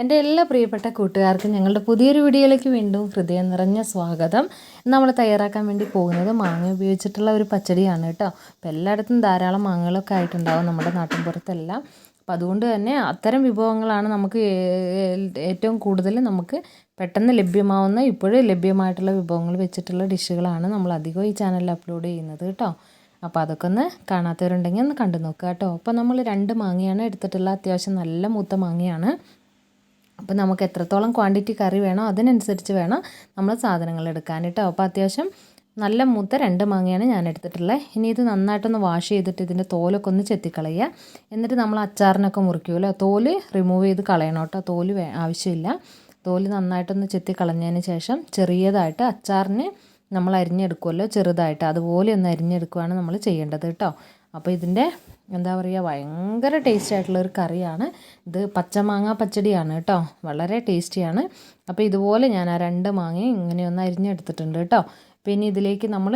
എൻ്റെ എല്ലാ പ്രിയപ്പെട്ട കൂട്ടുകാർക്കും ഞങ്ങളുടെ പുതിയൊരു വീഡിയോയിലേക്ക് വീണ്ടും ഹൃദയം നിറഞ്ഞ സ്വാഗതം. നമ്മൾ തയ്യാറാക്കാൻ വേണ്ടി പോകുന്നത് മാങ്ങ ഉപയോഗിച്ചിട്ടുള്ള ഒരു പച്ചടിയാണ് കേട്ടോ. അപ്പോൾ എല്ലായിടത്തും ധാരാളം മാങ്ങകളൊക്കെ ആയിട്ടുണ്ടാവും നമ്മുടെ നാട്ടിൻപുറത്തെല്ലാം. അപ്പോൾ അതുകൊണ്ട് തന്നെ അത്തരം വിഭവങ്ങളാണ് നമുക്ക് ഏറ്റവും കൂടുതൽ നമുക്ക് പെട്ടെന്ന് ലഭ്യമാവുന്ന ഇപ്പോഴും ലഭ്യമായിട്ടുള്ള വിഭവങ്ങൾ വെച്ചിട്ടുള്ള ഡിഷുകളാണ് നമ്മൾ അധികം ഈ ചാനലിൽ അപ്ലോഡ് ചെയ്യുന്നത് കേട്ടോ. അപ്പോൾ അതൊക്കെ ഒന്ന് കാണാത്തവരുണ്ടെങ്കിൽ ഒന്ന് കണ്ടു നോക്കുക കേട്ടോ. അപ്പോൾ നമ്മൾ 2 മാങ്ങയാണ് എടുത്തിട്ടുള്ള, അത്യാവശ്യം നല്ല മൂത്ത മാങ്ങയാണ്. അപ്പോൾ നമുക്ക് എത്രത്തോളം ക്വാണ്ടിറ്റി കറി വേണോ അതിനനുസരിച്ച് വേണം നമ്മൾ സാധനങ്ങൾ എടുക്കാൻ കേട്ടോ. അപ്പോൾ അത്യാവശ്യം നല്ല മൂത്ത 2 മാങ്ങയാണ് ഞാൻ എടുത്തിട്ടുള്ളത്. ഇനി ഇത് നന്നായിട്ടൊന്ന് വാഷ് ചെയ്തിട്ട് ഇതിൻ്റെ തോലൊക്കെ ഒന്ന് ചെത്തിക്കളയുക. എന്നിട്ട് നമ്മൾ അച്ചാറിനൊക്കെ മുറിക്കുമല്ലോ, തോല് റിമൂവ് ചെയ്ത് കളയണം കേട്ടോ. തോല് ആവശ്യമില്ല. തോല് നന്നായിട്ടൊന്ന് ചെത്തിക്കളഞ്ഞതിന് ശേഷം ചെറിയതായിട്ട് അച്ചാറിന് നമ്മൾ അരിഞ്ഞെടുക്കുമല്ലോ ചെറുതായിട്ട്, അതുപോലെ ഒന്ന് അരിഞ്ഞെടുക്കുകയാണ് നമ്മൾ ചെയ്യേണ്ടത് കേട്ടോ. അപ്പോൾ ഇതിൻ്റെ എന്താ പറയുക, ഭയങ്കര ടേസ്റ്റ് ആയിട്ടുള്ളൊരു കറിയാണ് ഇത്. പച്ചമാങ്ങ പച്ചടിയാണ് കേട്ടോ, വളരെ ടേസ്റ്റിയാണ്. അപ്പോൾ ഇതുപോലെ ഞാൻ ആ 2 മാങ്ങയും ഇങ്ങനെയൊന്ന് അരിഞ്ഞെടുത്തിട്ടുണ്ട് കേട്ടോ. പിന്നെ ഇതിലേക്ക് നമ്മൾ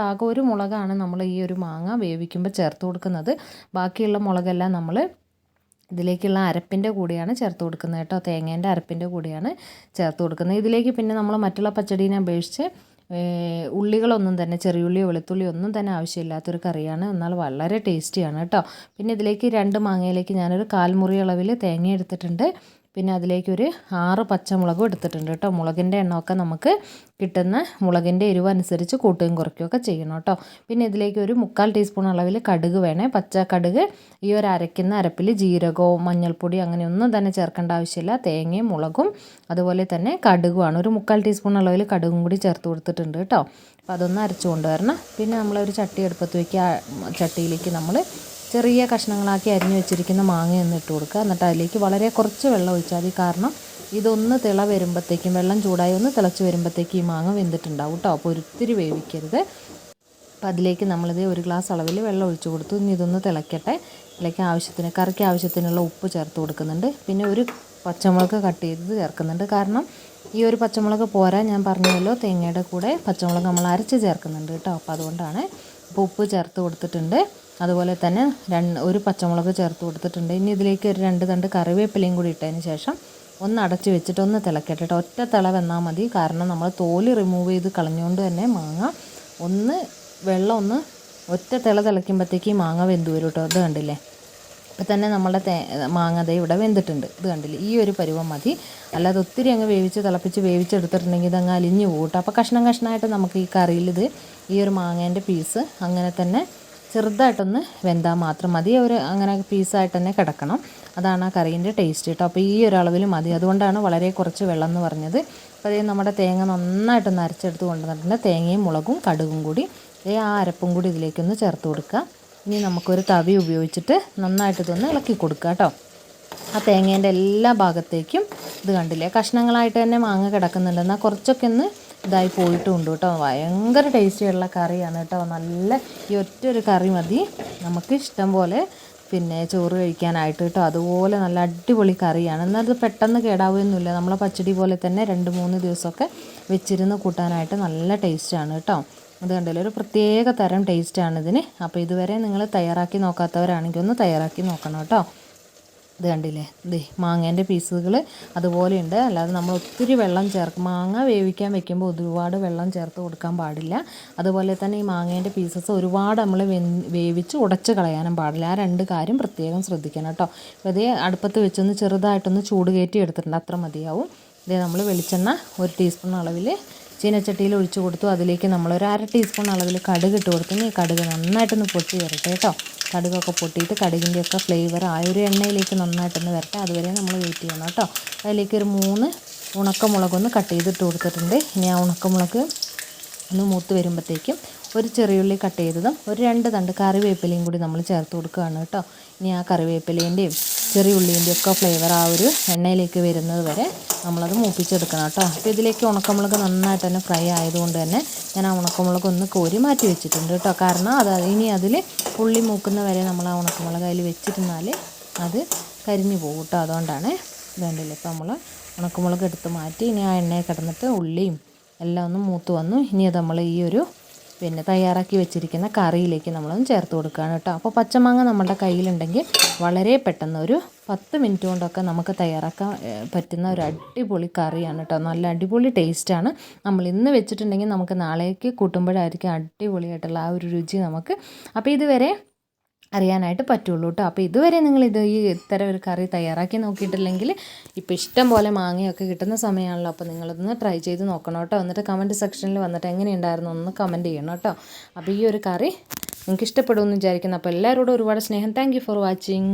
ആകെ ഒരു മുളകാണ് നമ്മൾ ഈ ഒരു മാങ്ങ വേവിക്കുമ്പോൾ ചേർത്ത് കൊടുക്കുന്നത്. ബാക്കിയുള്ള മുളകെല്ലാം നമ്മൾ ഇതിലേക്കുള്ള അരപ്പിൻ്റെ കൂടെയാണ് ചേർത്ത് കൊടുക്കുന്നത് കേട്ടോ. തേങ്ങേൻ്റെ അരപ്പിൻ്റെ കൂടെയാണ് ചേർത്ത് കൊടുക്കുന്നത്. ഇതിലേക്ക് പിന്നെ നമ്മൾ മറ്റുള്ള പച്ചടീനെ അപേക്ഷിച്ച് ഉള്ളികളൊന്നും തന്നെ, ചെറിയുള്ളിയോ വെളുത്തുള്ളിയോ ഒന്നും തന്നെ ആവശ്യമില്ലാത്തൊരു കറിയാണ്. എന്നാൽ വളരെ ടേസ്റ്റിയാണ് കേട്ടോ. പിന്നെ ഇതിലേക്ക് 2 മാങ്ങയിലേക്ക് ഞാനൊരു 1/4 മുറി അളവിൽ തേങ്ങ എടുത്തിട്ടുണ്ട്. പിന്നെ അതിലേക്കൊരു 6 പച്ചമുളകും എടുത്തിട്ടുണ്ട് കേട്ടോ. മുളകിൻ്റെ എണ്ണമൊക്കെ നമുക്ക് കിട്ടുന്ന മുളകിൻ്റെ എരിവ് അനുസരിച്ച് കൂട്ടുകയും കുറയ്ക്കുകയൊക്കെ ചെയ്യണം കേട്ടോ. പിന്നെ ഇതിലേക്ക് ഒരു 3/4 ടീസ്പൂൺ അളവിൽ കടുക് വേണേ, പച്ച കടുക്. ഈ ഒരു അരയ്ക്കുന്ന അരപ്പിൽ ജീരകവും മഞ്ഞൾപ്പൊടി അങ്ങനെയൊന്നും തന്നെ ചേർക്കേണ്ട ആവശ്യമില്ല. തേങ്ങയും മുളകും അതുപോലെ തന്നെ കടുകുമാണ്. ഒരു 3/4 ടീസ്പൂൺ അളവിൽ കടുകും കൂടി ചേർത്ത് കൊടുത്തിട്ടുണ്ട് കേട്ടോ. അപ്പോൾ അതൊന്ന് അരച്ചു കൊണ്ടുവരണം. പിന്നെ നമ്മളൊരു ചട്ടി അടുപ്പത്ത് വയ്ക്കുക. ചട്ടിയിലേക്ക് നമ്മൾ ചെറിയ കഷ്ണങ്ങളാക്കി അരിഞ്ഞു വെച്ചിരിക്കുന്ന മാങ്ങയൊന്ന് ഇട്ട് കൊടുക്കുക. എന്നിട്ട് അതിലേക്ക് വളരെ കുറച്ച് വെള്ളം ഒഴിച്ചാൽ മതി. കാരണം ഇതൊന്ന് തിള വരുമ്പോഴത്തേക്കും, വെള്ളം ചൂടായി ഒന്ന് തിളച്ച് വരുമ്പോഴത്തേക്കും ഈ മാങ്ങ വെന്തിട്ടുണ്ടാവും കേട്ടോ. അപ്പോൾ ഒത്തിരി വേവിക്കരുത്. അപ്പോൾ അതിലേക്ക് നമ്മളിത് 1 ഗ്ലാസ് അളവിൽ വെള്ളം ഒഴിച്ച് കൊടുത്തു. ഇനി ഇതൊന്ന് തിളയ്ക്കട്ടെ. ഇതിലേക്ക് കറിക്ക് ആവശ്യത്തിനുള്ള ഉപ്പ് ചേർത്ത് കൊടുക്കുന്നുണ്ട്. പിന്നെ ഒരു പച്ചമുളക് കട്ട് ചെയ്ത് ചേർക്കുന്നുണ്ട്. കാരണം ഈ ഒരു പച്ചമുളക് പോരാ, ഞാൻ പറഞ്ഞല്ലോ തേങ്ങയുടെ കൂടെ പച്ചമുളക് നമ്മൾ അരച്ച് ചേർക്കുന്നുണ്ട് കേട്ടോ. അപ്പോൾ അതുകൊണ്ടാണ്. അപ്പോൾ ഉപ്പ് ചേർത്ത് കൊടുത്തിട്ടുണ്ട്. അതുപോലെ തന്നെ ഒരു പച്ചമുളക് ചേർത്ത് കൊടുത്തിട്ടുണ്ട്. ഇനി ഇതിലേക്ക് ഒരു 2 തണ്ട് കറിവേപ്പിലയും കൂടി ഇട്ടതിന് ശേഷം ഒന്ന് അടച്ച് വെച്ചിട്ട് ഒന്ന് തിളക്കട്ടെ കേട്ടോ. ഒറ്റ തിള വന്നാൽ മതി. കാരണം നമ്മൾ തോല് റിമൂവ് ചെയ്ത് കളഞ്ഞുകൊണ്ട് തന്നെ മാങ്ങ വെള്ളം ഒന്ന് ഒറ്റ തിളയ്ക്കുമ്പോഴത്തേക്ക് ഈ മാങ്ങ വെന്ത് വരും കേട്ടോ. ഇത് കണ്ടില്ലേ, ഇപ്പം തന്നെ നമ്മുടെ മാങ്ങ ദേ ഇവിടെ വെന്തിട്ടുണ്ട്. ഇത് കണ്ടില്ലേ, ഈ ഒരു പരുവം മതി. അല്ലാതെ ഒത്തിരി അങ്ങ് വേവിച്ചെടുത്തിട്ടുണ്ടെങ്കിൽ ഇതങ്ങ് അലിഞ്ഞു പോകും കേട്ടോ. അപ്പോൾ കഷ്ണമായിട്ട് നമുക്ക് ഈ കറിയിൽ ഈ ഒരു മാങ്ങേൻ്റെ പീസ് അങ്ങനെ തന്നെ ചെറുതായിട്ടൊന്ന് വെന്താൽ മാത്രം മതി. അങ്ങനെ പീസായിട്ട് തന്നെ കിടക്കണം. അതാണ് ആ കറീൻ്റെ ടേസ്റ്റ് കേട്ടോ. അപ്പോൾ ഈ ഒരു അളവിൽ മതി. അതുകൊണ്ടാണ് വളരെ കുറച്ച് വെള്ളം എന്ന് പറഞ്ഞത്. അപ്പോൾ അതേ നമ്മുടെ തേങ്ങ നന്നായിട്ടൊന്ന് അരച്ചെടുത്ത് കൊണ്ടുവന്നിട്ടുണ്ട്. തേങ്ങയും മുളകും കടുകും കൂടി ആ അരപ്പും കൂടി ഇതിലേക്കൊന്ന് ചേർത്ത് കൊടുക്കുക. ഇനി നമുക്കൊരു തവി ഉപയോഗിച്ചിട്ട് നന്നായിട്ട് ഇതൊന്ന് ഇളക്കി കൊടുക്കുക കേട്ടോ. ആ തേങ്ങേൻ്റെ എല്ലാ ഭാഗത്തേക്കും ഇത് കണ്ടില്ലേ, കഷ്ണങ്ങളായിട്ട് തന്നെ മാങ്ങ കിടക്കുന്നുണ്ട്. എന്നാൽ കുറച്ചൊക്കെ ഒന്ന് ഇതായി പോയിട്ടുമുണ്ട് കേട്ടോ. ഭയങ്കര ടേസ്റ്റിയുള്ള കറിയാണ് കേട്ടോ. നല്ല ഈ ഒറ്റൊരു കറി മതി നമുക്ക് ഇഷ്ടം പോലെ പിന്നെ ചോറ് കഴിക്കാനായിട്ട് കേട്ടോ. അതുപോലെ നല്ല അടിപൊളി കറിയാണ്. എന്നാൽ ഇത് പെട്ടെന്ന് കേടാവുകയൊന്നുമില്ല. നമ്മളെ പച്ചടി പോലെ തന്നെ 2-3 ദിവസമൊക്കെ വെച്ചിരുന്ന് കൂട്ടാനായിട്ട് നല്ല ടേസ്റ്റാണ് കേട്ടോ. അത് കണ്ടില്ലേ, ഒരു പ്രത്യേക തരം ടേസ്റ്റാണ് ഇതിന്. അപ്പോൾ ഇതുവരെ നിങ്ങൾ തയ്യാറാക്കി നോക്കാത്തവരാണെങ്കിൽ ഒന്ന് തയ്യാറാക്കി നോക്കണം കേട്ടോ. ഇത് കണ്ടില്ലേ, മാങ്ങേൻ്റെ പീസുകൾ അതുപോലെയുണ്ട്. അല്ലാതെ നമ്മൾ ഒത്തിരി വെള്ളം മാങ്ങ വേവിക്കാൻ വെക്കുമ്പോൾ ഒരുപാട് വെള്ളം ചേർത്ത് കൊടുക്കാൻ പാടില്ല. അതുപോലെ തന്നെ ഈ മാങ്ങേൻ്റെ പീസസ് ഒരുപാട് നമ്മൾ വേവിച്ച് ഉടച്ച് കളയാനും പാടില്ല. ആ 2 കാര്യം പ്രത്യേകം ശ്രദ്ധിക്കണം കേട്ടോ. അപ്പോൾ ഇതേ അടുപ്പത്ത് വെച്ചൊന്ന് ചെറുതായിട്ടൊന്ന് ചൂട് കയറ്റി എടുത്തിട്ടുണ്ട്, അത്ര മതിയാവും. ഇതേ നമ്മൾ വെളിച്ചെണ്ണ 1 ടീസ്പൂൺ അളവിൽ ചീനച്ചട്ടിയിൽ ഒഴിച്ച് കൊടുത്തു. അതിലേക്ക് നമ്മളൊരു 1/2 ടീസ്പൂൺ അളവിൽ കടുക് ഇട്ട് കൊടുത്തു. ഈ കടുക് നന്നായിട്ടൊന്ന് പൊട്ടി വരട്ടെ കേട്ടോ. കടുകൊക്കെ പൊട്ടിയിട്ട് കടുകിൻ്റെയൊക്കെ ഫ്ലേവർ ആ ഒരു എണ്ണയിലേക്ക് നന്നായിട്ടൊന്ന് വരട്ടെ. അതുവരെ നമ്മൾ വെയിറ്റ് ചെയ്യണം കേട്ടോ. അതിലേക്ക് ഒരു 3 ഉണക്കമുളകൊന്ന് കട്ട് ചെയ്തിട്ട് കൊടുത്തിട്ടുണ്ട്. ഇനി ആ ഉണക്കമുളക് ഒന്ന് മൂത്ത് വരുമ്പോഴത്തേക്കും ഒരു ചെറിയുള്ളി കട്ട് ചെയ്തതും ഒരു 2 തണ്ട് കറിവേപ്പിലയും കൂടി നമ്മൾ ചേർത്ത് കൊടുക്കുകയാണ് കേട്ടോ. ഇനി ആ കറിവേപ്പിലേൻ്റെയും ചെറിയുള്ളീൻ്റെയും ഒക്കെ ഫ്ലേവർ ആ ഒരു എണ്ണയിലേക്ക് വരുന്നത് വരെ നമ്മളത് മൂപ്പിച്ചെടുക്കണം കേട്ടോ. അപ്പോൾ ഇതിലേക്ക് ഉണക്കമുളക് നന്നായിട്ട് തന്നെ ഫ്രൈ ആയതുകൊണ്ട് തന്നെ ഞാൻ ആ ഉണക്കമുളക് ഒന്ന് കോരി മാറ്റി വെച്ചിട്ടുണ്ട് കേട്ടോ. കാരണം ഇനി അതിൽ ഉള്ളി മൂക്കുന്ന വരെ നമ്മൾ ആ ഉണക്കമുളക് അതിൽ വെച്ചിരുന്നാൽ അത് കരിഞ്ഞു പോകും കേട്ടോ. അതുകൊണ്ടാണ് വേണ്ടില്ല. ഇപ്പോൾ നമ്മൾ ഉണക്കമുളക് എടുത്ത് മാറ്റി ഇനി ആ എണ്ണയിൽ കിടന്നിട്ട് ഉള്ളിയും എല്ലാം ഒന്ന് മൂത്ത് വന്നു. ഇനി അത് നമ്മൾ ഈ ഒരു തയ്യാറാക്കി വെച്ചിരിക്കുന്ന കറിയിലേക്ക് നമ്മളൊന്ന് ചേർത്ത് കൊടുക്കുകയാണ് കേട്ടോ. അപ്പോൾ പച്ചമാങ്ങ നമ്മുടെ കയ്യിലുണ്ടെങ്കിൽ വളരെ പെട്ടെന്ന് ഒരു 10 മിനിറ്റ് കൊണ്ടൊക്കെ നമുക്ക് തയ്യാറാക്കാൻ പറ്റുന്ന ഒരു അടിപൊളി കറിയാണ് കേട്ടോ. നല്ല അടിപൊളി ടേസ്റ്റാണ്. നമ്മൾ ഇന്ന് വെച്ചിട്ടുണ്ടെങ്കിൽ നമുക്ക് നാളേക്ക് കൂട്ടുമ്പോഴായിരിക്കും അടിപൊളിയായിട്ടുള്ള ആ ഒരു രുചി നമുക്ക്. അപ്പോൾ ഇതുവരെ അറിയാനായിട്ട് പറ്റുള്ളൂ കേട്ടോ. അപ്പോൾ ഇതുവരെ നിങ്ങൾ ഈ ഇത്തരം ഒരു കറി തയ്യാറാക്കി നോക്കിയിട്ടില്ലെങ്കിൽ ഇപ്പോൾ ഇഷ്ടം പോലെ മാങ്ങയൊക്കെ കിട്ടുന്ന സമയമാണല്ലോ. അപ്പോൾ നിങ്ങളൊന്ന് ട്രൈ ചെയ്ത് നോക്കണം കേട്ടോ. എന്നിട്ട് കമൻറ്റ് സെക്ഷനിൽ വന്നിട്ട് എങ്ങനെയുണ്ടായിരുന്നു ഒന്ന് കമൻറ്റ് ചെയ്യണം കേട്ടോ. അപ്പോൾ ഈ ഒരു കറി നിങ്ങൾക്ക് ഇഷ്ടപ്പെടുമെന്ന് വിചാരിക്കുന്നു. അപ്പോൾ എല്ലാവരോടും ഒരുപാട് സ്നേഹം. Thank you for watching.